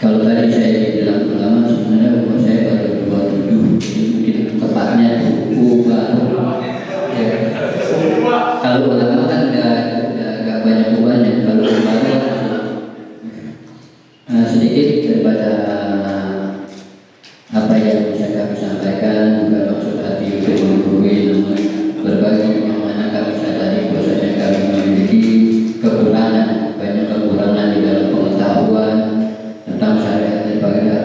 Kalau tadi saya bilang ulama, sebenarnya umur saya baru 27, jadi mungkin tepatnya buku baru. Ya. Kalau ulama kan nggak banyak ubahnya. Kalau baru sedikit daripada apa yang bisa kami sampaikan, bukan maksud hati untuk menggurui, namun berbagi yang mana kami sadari bahwasanya kami memiliki kekurangan, banyak kekurangan di dalam pengetahuan tentang syariat daripada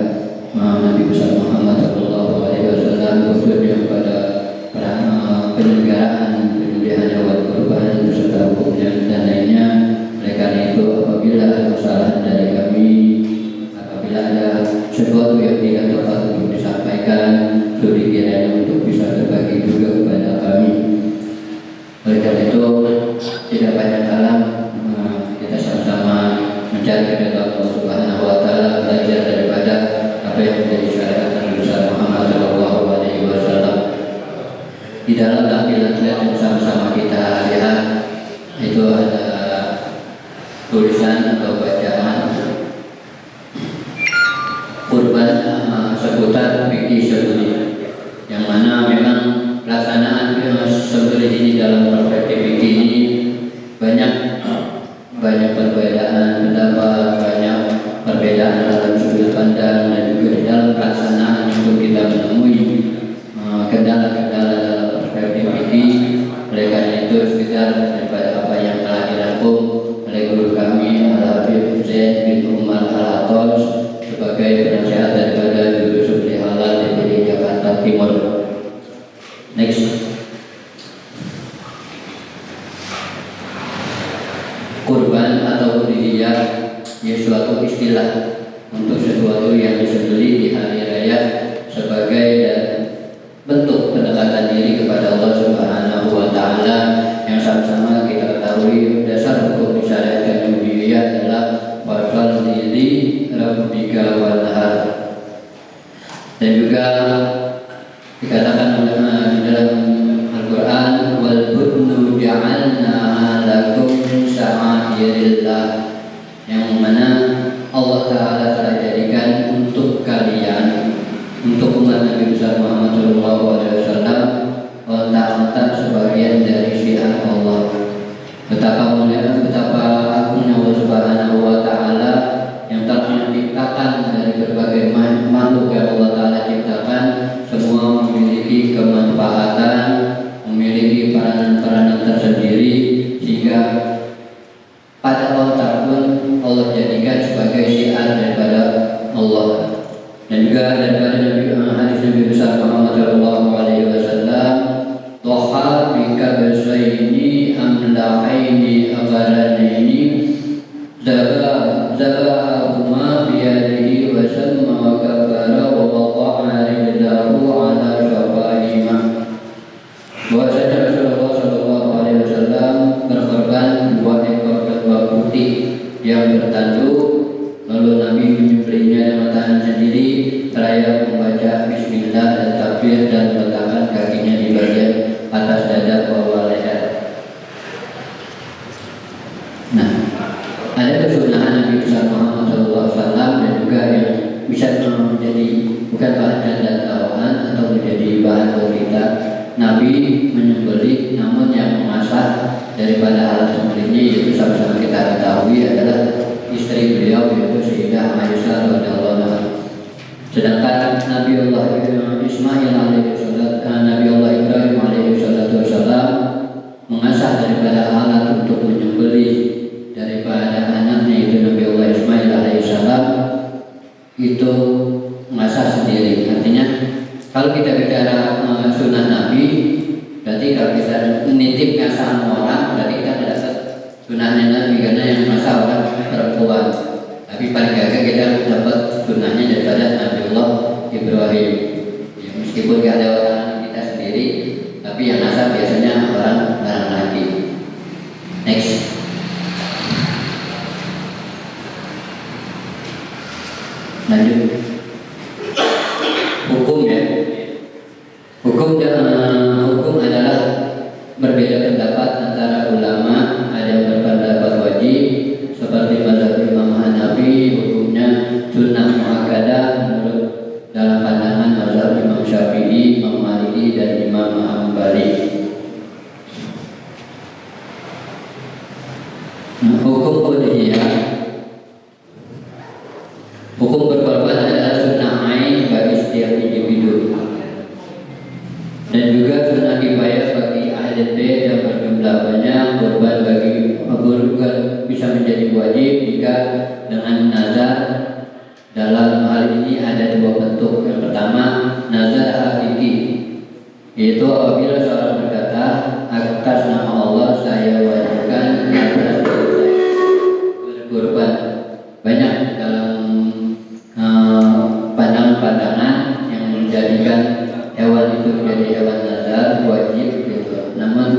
Nabi besar Muhammad SAW, khususnya pada penyelenggaraan penyembelihan hewan kurban beserta hukumnya dan lainnya. Oleh karena itu, apabila ada kesalahan dari kami, apabila ada sesuatu yang tidak tepat untuk disampaikan, suri kiranya untuk bisa berbagi juga kepada kami. Oleh karena itu, tidak banyak kalam, kita sama-sama mencari keridhaan Allah Subhanahu wa Ta'ala, belajar daripada apa yang menjadi syariat Nabi besar Muhammad SAW. Di dalam tampilan yang sama-sama kita lihat itu ada tulisan atau bacaan kurban seputar fikih sembelih, yang mana memang pelaksanaan sembelih ini dalam perspektif fikih ini banyak perbedaan pendapat, banyak perbedaan dalam sudut pandang, dan juga di dalam pelaksanaan itu kita menemui kendala-kendala dalam perspektif fikih. Oleh karena itu, sekedar daripada apa yang telah dirangkum oleh guru kami Al-Habib Zain bin Umar Al-Atos sebagai penasihat daripada Juru Sembelih Halal DPD Jakarta Timur. Next. Kurban atau udhiyah ya suatu istilah untuk sesuatu yang disembelih di hari raya sebagai bentuk pendekatan diri kepada Allah Subhanahu wa Ta'ala, yang sama-sama kita ketahui dasar hukum disyariatkan udhiyah adalah wafal diri rabbika wanhar. Dan juga dikatakan di dalam Al-Quran, wal budnu ja'alna lakum sya'airillah, yang mana Allah Ta'ala telah jadikan untuk kalian, untuk umat Nabi besar Muhammad SAW, ontak-ontak sebagian dari syiar Allah. Betapa mulia, betapa agungnya Allah Subhanahu wa Ta'ala yang telah menciptakan dari berbagai makhluk yang Allah Ta'ala ciptakan, semua memiliki kemanfaatan, memiliki peranan-peranan tersendiri, sehingga pada ontak pun Allah jadikan sebagai syiar daripada Allah. Dan juga daripada hadis Nabi besar Muhammad SAW, Toha bika bersaini amlahaini agaranaini zabahahuma biyadihi wa samma wa kabara wa wada'a ridlahu ala syafa'ima. Bahwasanya Rasulullah SAW berkorban 2 ekor kerbau putih yang bertanduk, lalu Nabi menyembelihnya dengan tangan sendiri seraya membaca bismillah dan takbir dan meletakkan kakinya di bagian atas dada bawah leher. Nah, ada kesunahan Nabi besar Muhammad SAW dan juga yang bisa menjadi bukan bahan candaan atau menjadi bahan kita. Nabi menyembelih, namun yang mengasah daripada alat sembelihnya yaitu sama-sama kita ketahui adalah istri beliau, yaitu Sayyidah Aisyah radhiyallahu anha. Sedangkan Nabi Allah Ismail Nabi Allah Ibrahim alaihissalam mengasah daripada alat untuk menyembelih daripada anaknya itu Nabi Allah Ismail alaihissalam, itu mengasah sendiri. Artinya kalau kita bicara sunnah Nabi, berarti kalau kita nitip ngasah orang, berarti kita tidak dapat sunnahnya Nabi, karena yang ngasah orang perempuan. Tapi paling gagal kita dapat sunnahnya daripada Nabi Allah Ibrahim. Ya, meskipun gak ada orang kita sendiri, tapi yang ngasah biasanya orang laki. Next. Lanjut. Hukum ya. Hukum adalah berbeda pendapat antara ulama. Ada yang berpendapat wajib seperti mazhab Imam Hanafi, hukumnya sunnah dan Imam Hambali. Hukum udhiyah, hukum berkorban adalah sunnah ain bagi setiap individu dan juga sunnah kifayah bagi ahli bait yang berjumlah banyak. Korban bagi bukan bisa menjadi wajib jika dengan nazar. Dalam hal ini ada dua bentuk. Yang pertama, nazar hakiki, yaitu apabila seorang berkata, atas nama Allah saya wajibkan atas berkorban. Banyak dalam pandangan-pandangan yang menjadikan hewan itu menjadi hewan nazar wajib gitu. Namun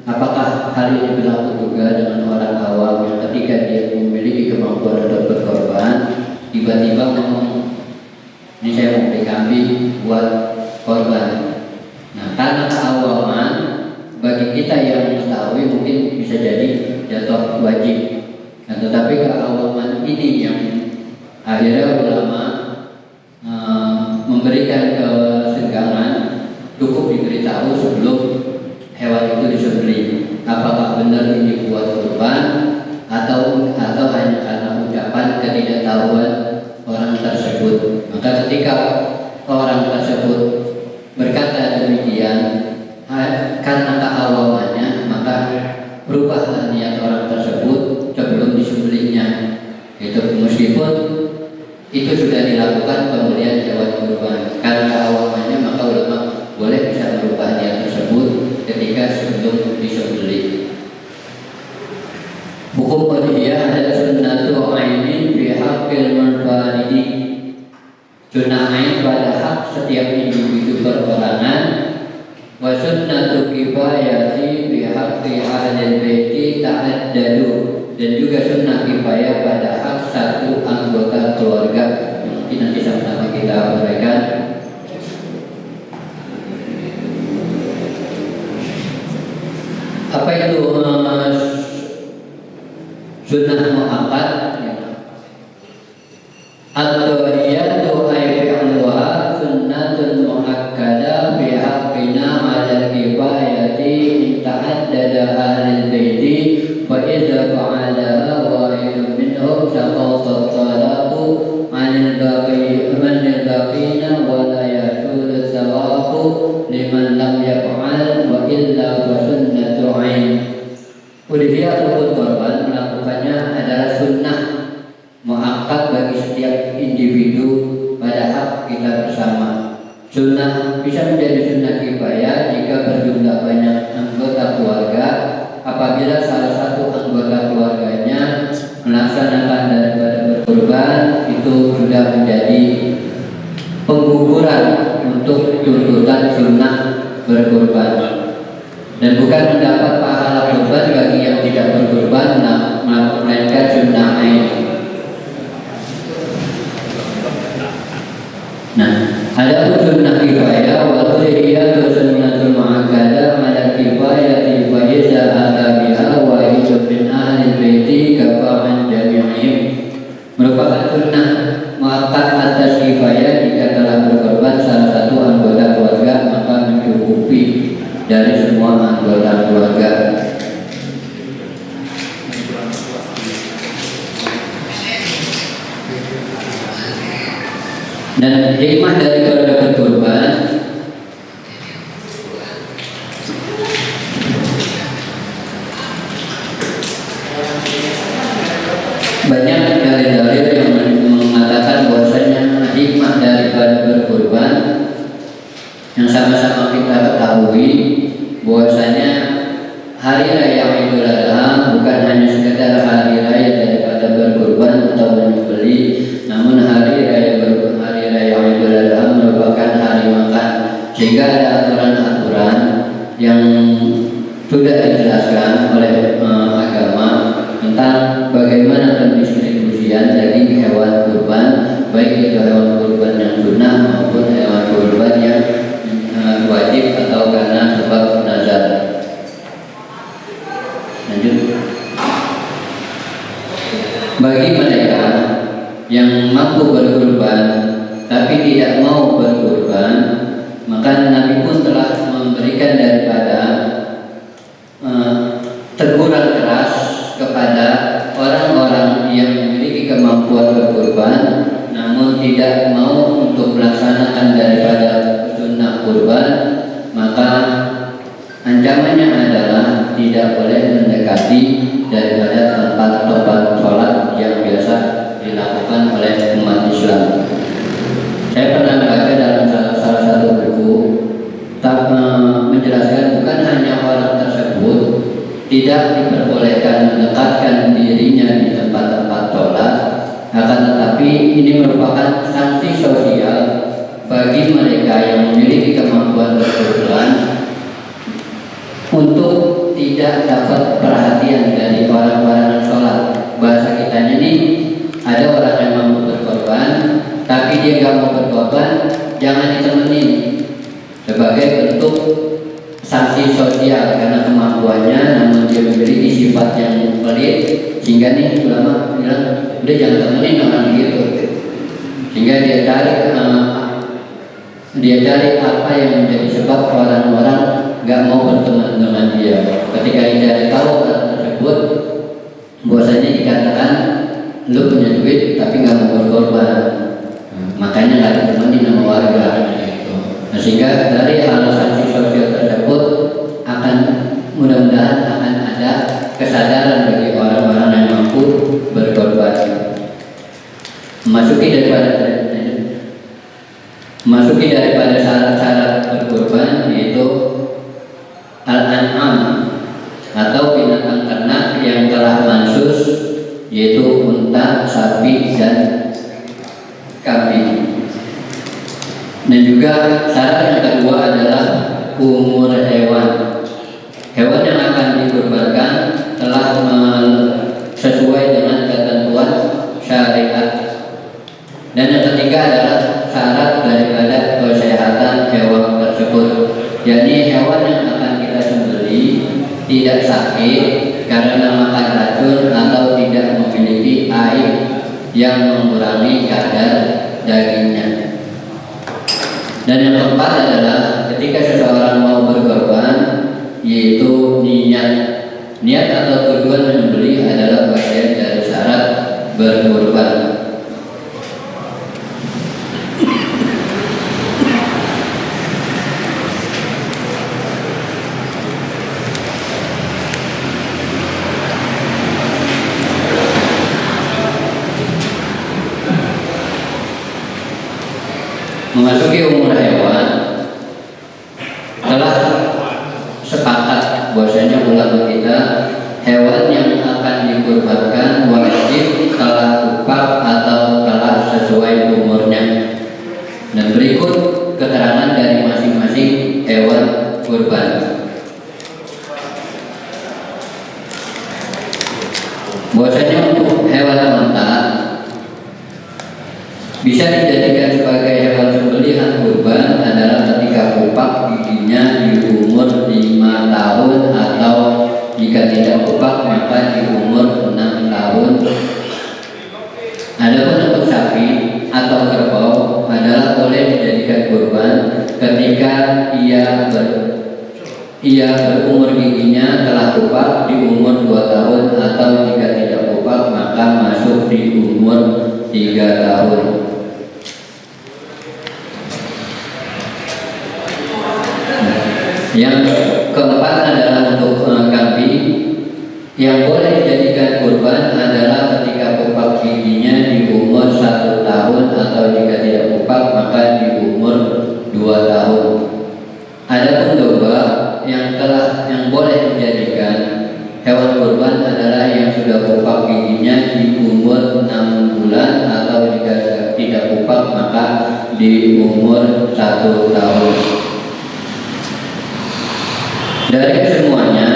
apakah hal ini berlaku juga dengan orang awam yang ketika dia memiliki kemampuan untuk berkorban tiba-tiba ngomong, ini saya mau beli kambing buat korban. Nah, karena keawaman bagi kita yang mengetahui mungkin bisa jadi jatuh wajib. Nah, tetapi keawaman ini yang akhirnya ulama memberikan kesenggangan, cukup diberitahu sebelum hewan itu disembelih. Apakah benar ini buat korban atau hanya karena ucapan ketidaktahuan orang tersebut. Maka ketika orang tersebut berkata demikian karena keawamannya, maka berubahlah niat orang tersebut sebelum disembelihnya. Itu meskipun itu sudah dilakukan pembelian hewan kurban, karena keawamannya maka ulama boleh bisa merubah niat tersebut ketika sebelum disembelih. Hukum udhiyah adalah sunnatu ainin fi haqqil munfaridi. Sunnah ain pada hak setiap individu perorangan. Wa sunnatu kifayati fi haqqi ahlil baiti ta'addadu. Dan juga sunnah kifayah pada hak satu anggota keluarga. Mungkin nanti sama-sama kita uraikan. Apa itu sunnah muakkad? Ad-dawiyatu ay fi'luha sunnatun muakkadah bi haqqina 'ala al-kifayati in ta'addada ahlul baiti wa idza fa'alaha wahidun minhum saqata talaqu 'anil baqina wa la yasulu thawabu liman lam yaf'al wa illa fa sunnatu 'ain. Udhiyah atau korban melakukannya adalah sunnah muakkad bagi setiap individu pada hak kita bersama. Sunnah bisa menjadi sunnah kifayah jika berjumlah banyak anggota keluarga. Apabila salah satu anggota keluarganya melaksanakan daripada berkorban, itu sudah menjadi pengguguran untuk tuntutan sunnah berkorban. Dan bukan mendapat pahala korban bagi yang tidak berkorban, melainkan sunnah ain. Nah, ada sunnah kifayah wa udhiyah sunnatul muakkadah 'ala kifayati wa idza ata biha wa hidu min ahli baiti kafa'an jami'ihim. Merupakan sunnah muakkad atas kifayah jika telah berkorban salah satu anggota keluarga, maka mencukupi dari semua anggota keluarga. Dan hikmah daripada berkorban banyak dari dalil yang mengatakan bahwasanya hikmah daripada berkorban yang sama-sama kita ketahui bahwasanya hari raya Idul Adha bukan hanya sekedar hari raya daripada berkorban atau menyembelih, namun hari raya Idul Adha merupakan hari makan, sehingga ada aturan-aturan yang sudah dijelaskan oleh agama tentang bagaimana pendistribusian daging hewan kurban, baik itu hewan kurban yang sunnah maupun hewan kurban yang wajib atau karena sebab nazar. Lanjut. Bagi mereka yang mampu berkurban tapi tidak mau berkurban, maka Nabi pun telah tidak mau untuk melaksanakan daripada sunnah kurban, maka ancamannya adalah tidak boleh mendekati daripada tempat-tempat sholat yang biasa dilakukan oleh umat Islam. Saya pernah baca dalam salah satu buku menjelaskan bukan hanya orang tersebut tidak diperbolehkan mendekatkan dirinya di tempat-tempat sholat, akan tetapi ini merupakan sanksi sosial bagi mereka yang memiliki kemampuan berkurban untuk tidak dapat perhatian dari orang-orang sholat. Bahasa kitanya nih, ada orang yang mampu berkorban tapi dia gak mau berkorban, jangan ditemenin sebagai bentuk sanksi sosial karena kemampuannya, namun dia memiliki sifat yang pelit, sehingga nih ulama bilang udah jangan temenin orang gitu, sehingga dia cari apa yang menjadi sebab orang-orang gak mau berteman dengan dia. Ketika dia tahu orang tersebut bahwasanya dikatakan lu punya duit tapi gak mau berkorban, makanya gak ditemenin sama warga. Nah, sehingga dari hal sanksi sosial tersebut akan mudah-mudahan akan ada kesadaran bagi orang-orang yang mampu berkorban. Masuki daripada syarat-syarat berkorban yaitu al-an'am atau binatang ternak yang telah mansus, yaitu unta, sapi, dan kambing. Dan juga syarat yang kedua adalah umur hewan. Hewan yang akan dikurbankan telah sesuai dengan ketentuan syariat. Dan yang ketiga adalah syarat daripada kesehatan hewan tersebut, yakni hewan yang akan kita sembelih tidak sakit karena makan racun atau tidak memiliki aib yang mengurangi kadar dagingnya. Dan yang keempat adalah ketika seseorang mau berkorban, yaitu niat atau tujuan menyembelih adalah bagian dari syarat berkorban. Memasuki umur hewan, telah sepakat bahwasanya ulama kita hewan yang akan dikurbankan wajib telah kupak atau telah sesuai umurnya. Dan berikut keterangan dari masing-masing hewan kurban. Bahwasanya untuk hewan unta bisa dijadikan sebagai hewan sembelihan kurban adalah ketika kupak giginya di umur 5 tahun atau jika tidak kupak maka di umur 6 tahun. Adapun untuk sapi atau kerbau adalah boleh dijadikan kurban ketika ia berumur giginya telah kupak di umur 2 tahun atau jika tidak kupak maka masuk di umur 3 tahun. Yang keempat adalah untuk kambing yang boleh dijadikan kurban adalah ketika kupak giginya di umur 1 tahun atau jika tidak kupak maka di umur 2 tahun. Adapun domba yang boleh dijadikan hewan kurban adalah yang sudah kupak giginya di umur 6 bulan atau jika tidak kupak maka di umur 1 tahun. Dari semuanya,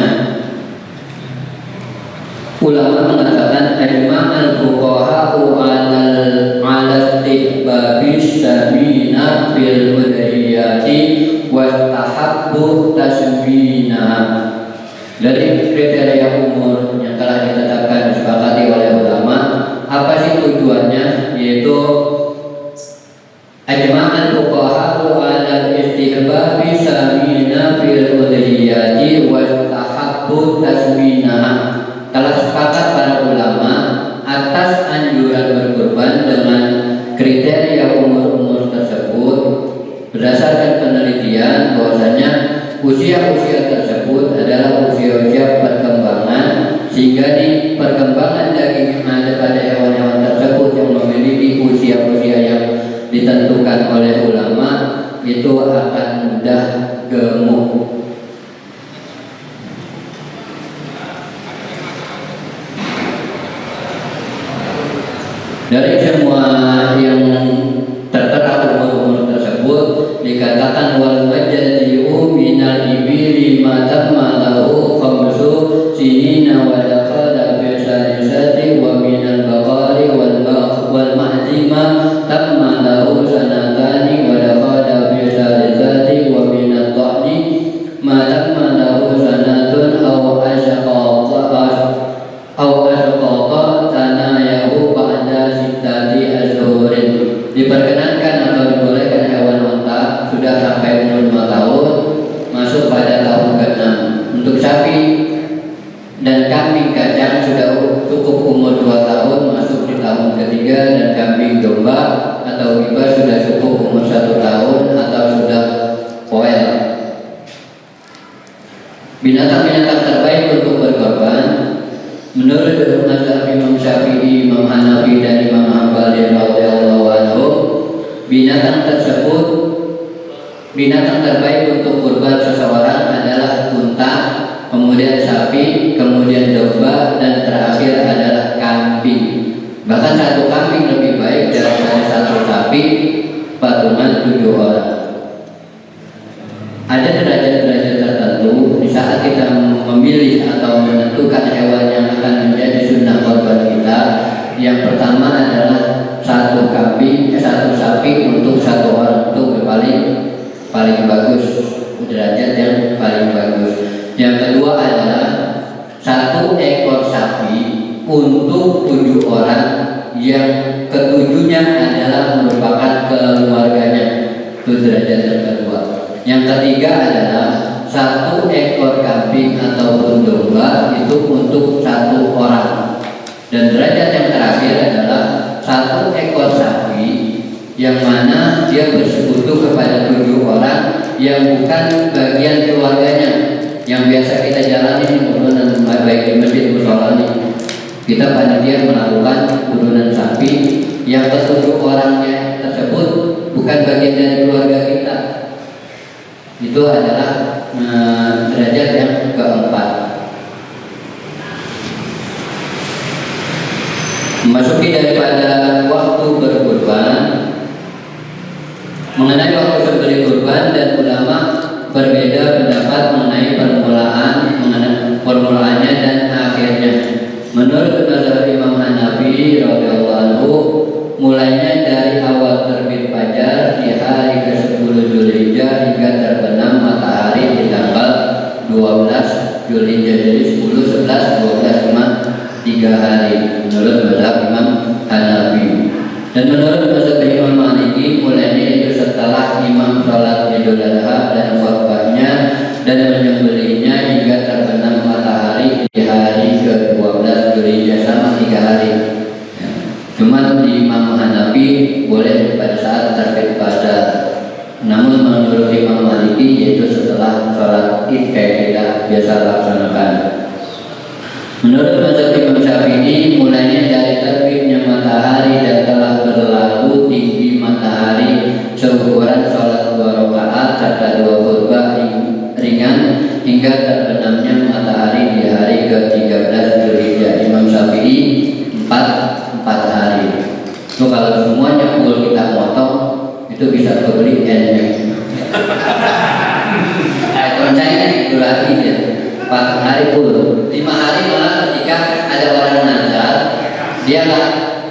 ulama mengatakan ajma'al fuqaha'u 'ala istihbabi sabina fil udhiyati wa tahabbu tasbina. Dari kriteria umur yang telah ditetapkan disepakati oleh ulama, apa sih tujuannya? Yaitu ajma'al fuqaha'u 'ala istihbabi sabina fil udhiyati wa tahabbu tasbina. Telah sepakat para ulama atas anjuran berkurban dengan Usia-usia tersebut adalah usia-usia perkembangan, sehingga di perkembangan daging yang ada pada hewan-hewan tersebut yang memiliki usia-usia yang ditentukan oleh ulama itu akan mudah gemuk. Dari semua yang tertera umur-umur tersebut dikatakan wal majadiu minal ibili ma tamma lahu khamsu sinina wa dakhala fi sadisati wa minal baqari wal ma'zima tamma lahu sanatani wa dakhala fi sadisati wa minal dhani ma tamma lahu sanatun aw ashqaqa tanayahu ba'da sittati azhurin. Diperkenankan atau dibolehkan hewan unta sudah sampai umur 5 tahun masuk pada tahun ke-6. Untuk sapi dan kambing kacang sudah cukup umur 2 tahun masuk di tahun ke-3, dan kambing domba atau giba sudah cukup umur 1 tahun atau sudah poel. Binatang-binatang terbaik untuk berkorban menurut mazhab Imam Syafi'i, Imam Hanafi dan Imam Hambali radhiyallahu anhu, binatang terbaik untuk kurban seseorang adalah unta, kemudian sapi, kemudian domba, dan terakhir adalah kambing. Bahkan satu kambing lebih baik daripada satu sapi patungan 7 orang. Ada derajat-derajat tertentu di saat kita memilih atau menentukan hewan yang akan menjadi sunnah korban kita. Yang pertama adalah satu sapi untuk 1 orang, itu paling bagus, derajat yang paling bagus. Yang kedua adalah 1 ekor sapi untuk 7 orang, yang ketujuhnya adalah merupakan keluarganya, itu derajat yang kedua. Yang ketiga adalah 1 ekor kambing ataupun domba itu untuk 1 orang. Dan derajat yang terakhir adalah 1 ekor sapi yang mana dia bersekutu kepada 7 orang yang bukan bagian keluarganya. Yang biasa kita jalani di urunan baik di masjid mushola ini, kita panitia melakukan urunan sapi yang ke-7 orangnya tersebut bukan bagian dari keluarga kita. Itu adalah derajat yang keempat. Memasuki daripada waktu berkurban. Mengenai waktu sembelih kurban, dan ulama berbeda pendapat mengenai permulaannya dan akhirnya. Menurut mazhab Imam Hanafi radhiyallahu anhu, mulainya dari awal terbit fajar di hari ke-10 Zulhijjah hingga terbenam matahari di tanggal 12 Zulhijjah. Jadi 10, 11, 12 cuma 3 hari menurut mazhab Imam Hanafi. Dan menurut mazhab Imam Maliki, mulainya itu setelah imam sholat Idul Adha dan khutbahnya dan menyembelihnya hingga terbenam matahari di hari ke-12 Zulhijjah, sama 3 hari. Cuma di Imam Hanafi boleh pada saat terbit fajar. Namun menurut Imam Maliki yaitu setelah sholat Id kayak kita biasa laksanakan. Menurut mazhab Imam Syafi'i, mulainya dari terbitnya matahari dan telah berlalu tinggi matahari seukuran sholat 2 rakaat serta 2 khutbah ringan hingga terbenamnya matahari di hari ke-13 Zulhijjah. Imam Syafi'i 4 hari. So kalau semuanya full kita potong, itu bisa kebeli endek. Kalau saya itu lagi ya, 4 hari full. 5 hari malah ketika ada orang nazar, dia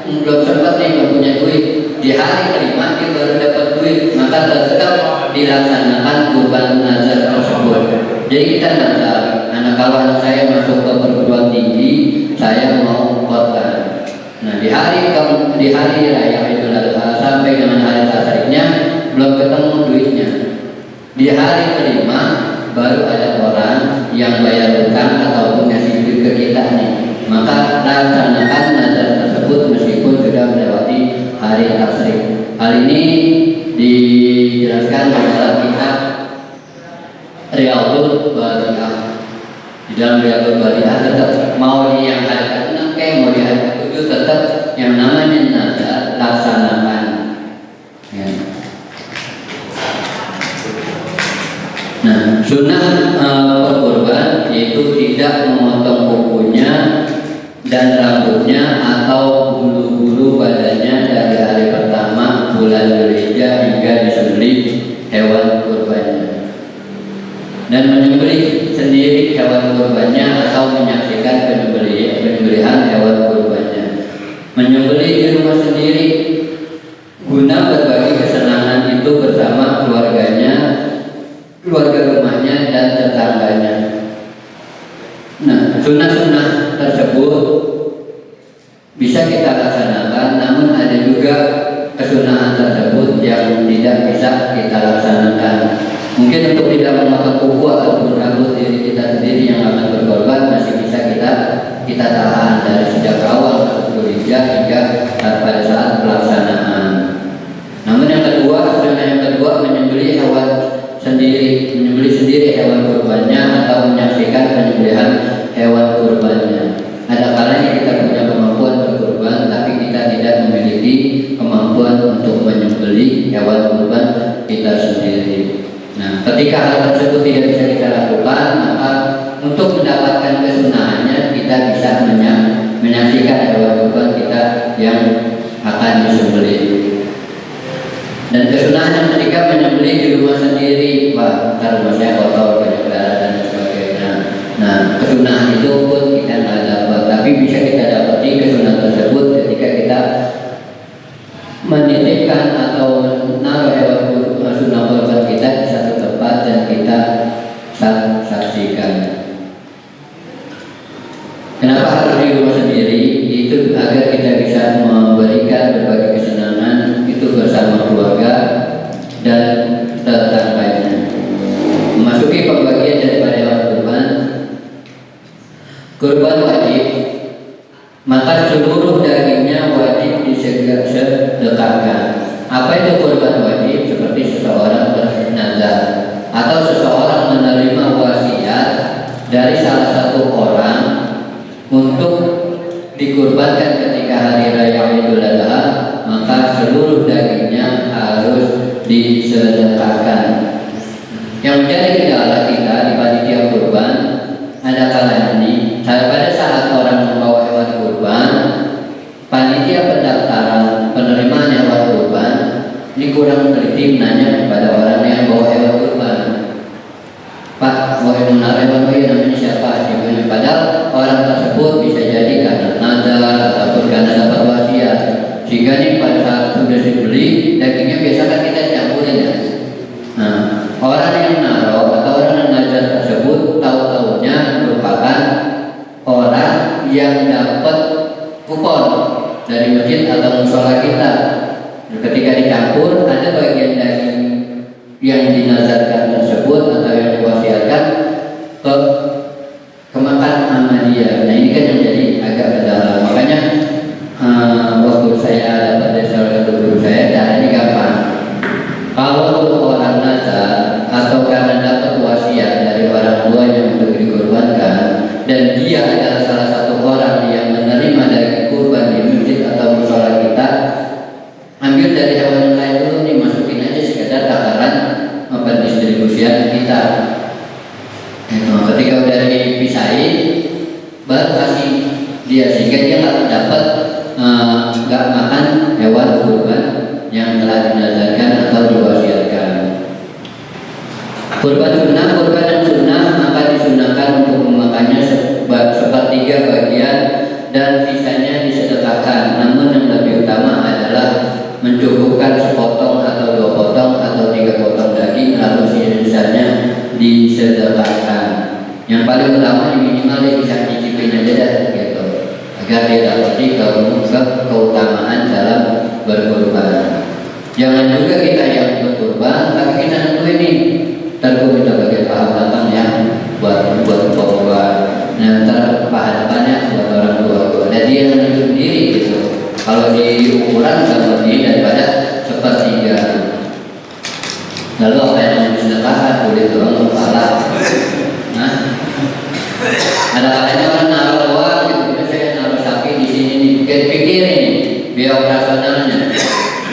belum sempat nih mempunyai duit. Di hari kelima dia baru dapat duit, maka tetap dilaksanakan kurban nazar tersebut. Jadi kita nazar, kalau anak saya masuk ke perguruan tinggi, saya mau khotbah. Nah di hari raya Idul Adha sampai dengan hari tasriknya belum ketemu duitnya. Di hari kelima baru ada orang yang bayar utang ataupun ngasih duit ke kita nih. Maka laksanakan nazar tersebut meskipun sudah melewati hari tasrik. Hal ini dijelaskan dalam kitab Riyadhul Bari'ah. Di dalam Riyadhul Bari'ah tetap mau di yang ayat 6 mau di ayat 7 tetap yang namanya nazar laksanakan. Ya. Nah, sunnah berkurban yaitu tidak memotong kukunya dan rambutnya atau bulu-bulu badannya dari hari pertama bulan Dzulhijjah hingga disembelih hewan kurbannya, dan menyembelih sendiri hewan kurbannya atau menyaksikan penyembelihan hewan kurbannya. Menyembelih di rumah sendiri guna berbagi kesenangan itu bersama keluarganya, keluarga rumahnya dan tetangganya. Nah, sunnah-sunnah tersebut bisa kita laksanakan, namun ada juga kesunahan tersebut yang tidak bisa kita laksanakan. Mungkin untuk tidak memakan kuku ataupun rambut diri kita sendiri yang akan berkorban masih bisa kita tahan dari sejak awal Dzulhijjah hingga pada saat pelaksanaan. Namun yang kedua, menyembelih hewan sendiri, menyembelih sendiri hewan kurbannya atau menyaksikan penyembelihan hewan kurbannya. Ada kalanya kita punya kemampuan berkurban, tapi kita tidak memiliki kemampuan untuk menyembelih hewan kurban kita sendiri. Nah, ketika hal tersebut tidak bisa kita lakukan, maka untuk mendapatkan kesunahannya kita bisa menyaksikan hewan kurban kita yang akan disembelih. Dan kesunahan yang ketiga, menyembelih di rumah sendiri. Wah, ntar rumah saya kotor, banyak darah dan sebagainya. Nah, kesunahan itu pun kita nggak dapat, tapi bisa kita dapati kesunahan tersebut ketika kita menitipkan atau menaruh hewan sunnah kurban kita di satu tempat dan kita saksikan. Kenapa harus di rumah sendiri? Itu agar kita bisa memberikan berbagai kesenangan itu bersama keluarga dan tetangganya. Memasuki pembagian daripada hewan kurban. Kurban wajib, maka seluruh dagingnya wajib disedekahkan. Apa itu kurban wajib? Seperti seseorang bernazar atau seseorang menerima wasiat dari salah satu orang untuk dikurbankan ketika hari raya Idul Adha, maka seluruh dagingnya harus disedekahkan. Yang menjadi kendala kita di panitia kurban ada kalanya ini, pada saat orang membawa hewan kurban, panitia pendaftaran penerimaan hewan kurban ini kurang teliti menanya kepada orang yang bawa hewan kurban. Pak, mau menaruh hewan kurban namanya siapa? Padahal orang tersebut bisa jadi karena nazar ataupun karena dapat wasiat, sehingga nih pada saat sudah dibeli dagingnya biasa kan kita campurin ya. Nah, orang yang naruh atau orang yang nazar tersebut tahu-tahunya merupakan orang yang dapat kupon dari masjid atau musola kita. Ketika dicampur ada bagian daging yang dinazarkan tersebut atau yang diwasiatkan kemakan sama dia. Nah, ini kan yang jadi agak kendala. Makanya waktu saya dapat dari salah satu guru saya, caranya gampang. Kalau orang nazar atau karena dapat wasiat dari orang tuanya untuk dikurbankan, dan dia adalah salah satu orang yang menerima daging kurban di masjid atau musola kita, ambil dari hewan yang lain dulu nih, masukin aja sekedar takaran pendistribusian kita. Ketika udah dipisahin, baru kasih dia, sehingga dia nggak makan hewan kurban yang telah dinazarkan atau diwasiatkan. Kurban yang sunnah maka disunahkan untuk memakannya sepertiga bagian dan sisanya disedekahkan. Namun yang lebih utama adalah mencukupkan sepotong atau 2 potong atau 3 potong daging, lalu sisanya disedekahkan. Yang paling utama minimal dia bisa nyicipin aja dah gitu, agar dia dapati keutamaan dalam berkurban. Jangan juga kita yang berkurban tapi kita nentuin nih, terus kita bagian paha belakang ya buat kurban, nah ntar paha depannya buat orang tua. Dan dia nentuin sendiri gitu. Kalau di ukuran nggak lebih daripada sepertiga. Lalu apa yang mau disedekahkan? Boleh doang kepala. Nah, ada kalanya orang naruh doang gitu. Saya naruh sapi di sini nih. Pikir nih biaya operasionalnya.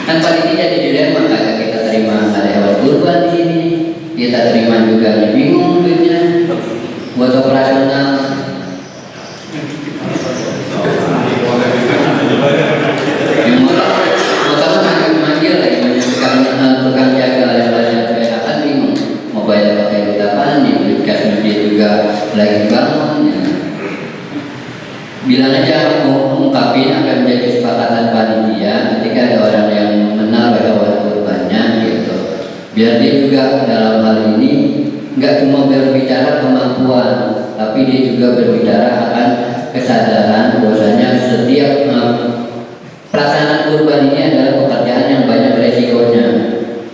Kan paling tidak di dilema kayak kita terima ada hewan kurban di sini, kita terima juga nih bingung duitnya buat operasional. Yang motor manggil lagi banyak tukang jaga levelnya kayak akan bingung mau bayar pakai duit apaan nih, duit kasnya dia juga lagi bangun ya. Bilang aja ungkapin akan menjadi kesepakatan panitia ketika ada orang yang menaruh hewan kurbannya gitu, biar dia juga dalam hal ini nggak cuma berbicara kemampuan, tapi dia juga berbicara akan kesadaran bahwasanya setiap pelaksanaan kurban ini adalah pekerjaan yang banyak resikonya,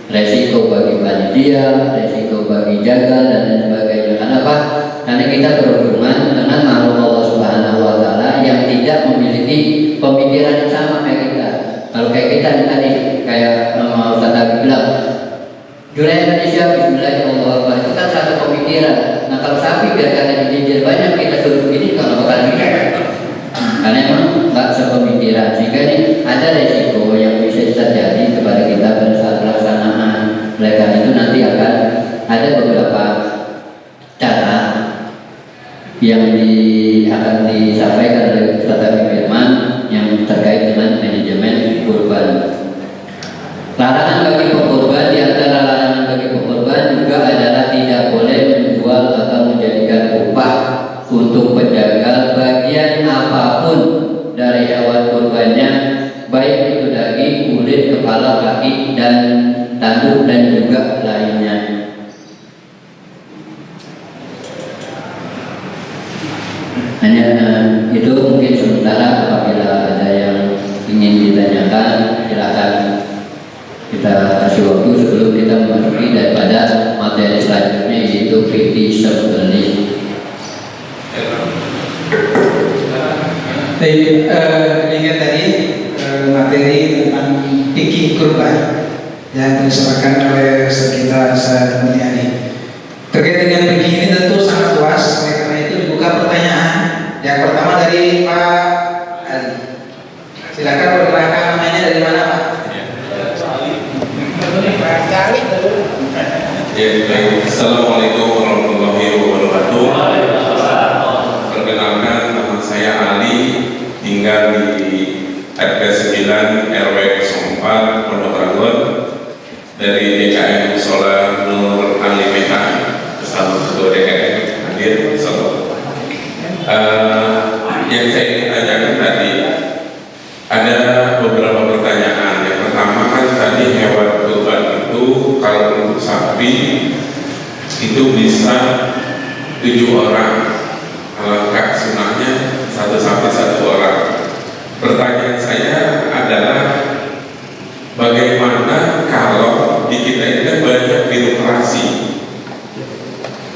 resiko bagi panitia, resiko bagi jagal dan lain sebagainya. Kenapa? Karena kita berhubungan dengan makhluk Allah Subhanahu Wa Taala yang tidak memiliki pemikiran yang sama kayak kita. Kalau kayak kita tadi kayak Ustaz Abi bilang, Jurai Indonesia Bismillahirrahmanirrahim itu kan satu pemikiran. Nah kalau sapi biar kata dijinjir banyak kita suruh begini kalau bakal bisa. Karena emang nggak sepemikiran, sehingga ini ada resiko yang bisa terjadi kepada kita pada saat pelaksanaan. Oleh karena itu nanti akan ada beberapa cara yang akan disampaikan oleh Ustaz Abi Firman yang terkait dengan manajemen kurban. Larangan bagi pekurban, di antara larangan bagi pekurban juga adalah tidak boleh menjual atau menjadikan upah untuk pedagang bagian apapun dari hewan kurbannya, baik itu daging, kulit, kepala, kaki, dan tanduk dan juga lainnya. Hanya itu mungkin sementara. Apabila ada yang ingin ditanyakan silakan kita kasih waktu sebelum kita memasuki daripada materi selanjutnya, yaitu fikih sembelih. Baik, demikian tadi materi tentang fikih kurban yang disampaikan oleh Ustaz Ustaz Mulyani. Terkait dengan fikih ini tentu sangat luas, oleh karena itu dibuka pertanyaan. Yang pertama dari Pak Ali. Silakan perkenalkan namanya, dari mana Pak? Ya, baik. Assalamualaikum warahmatullahi wabarakatuh. Perkenalkan, nama saya Ali, tinggal di RT 9 RW 04 Pondok Rangon, dari DKM Musola Nur Alimeta, bersama Ketua DKM hadir. Yang saya ingin tanyakan tadi, ada beberapa pertanyaan. Yang pertama kan tadi hewan kurban itu kalau untuk sapi itu bisa 7 orang, alangkah sunahnya satu sapi 1 orang. Pertanyaan saya adalah bagaimana kalau di kita ini kan banyak birokrasi.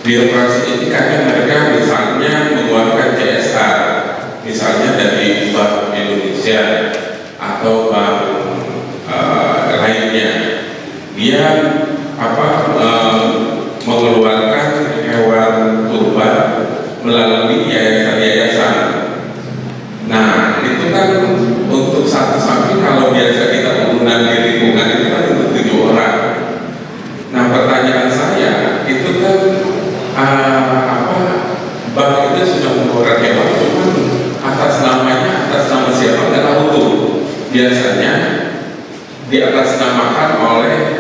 Birokrasi ini kadang mereka misalnya mengeluarkan CSR, misalnya dari Bank Indonesia atau bank lainnya, dia mengeluarkan hewan kurban melalui yayasan-yayasan. Nah, itu kan untuk satu sapi kalau biasa kita menggunakan di lingkungan itu kan untuk 7 orang. Nah, pertanyaan saya itu kan bank itu sudah mengeluarkan hewan, cuma atas namanya, atas nama siapa nggak tahu tuh. Biasanya diatasnamakan oleh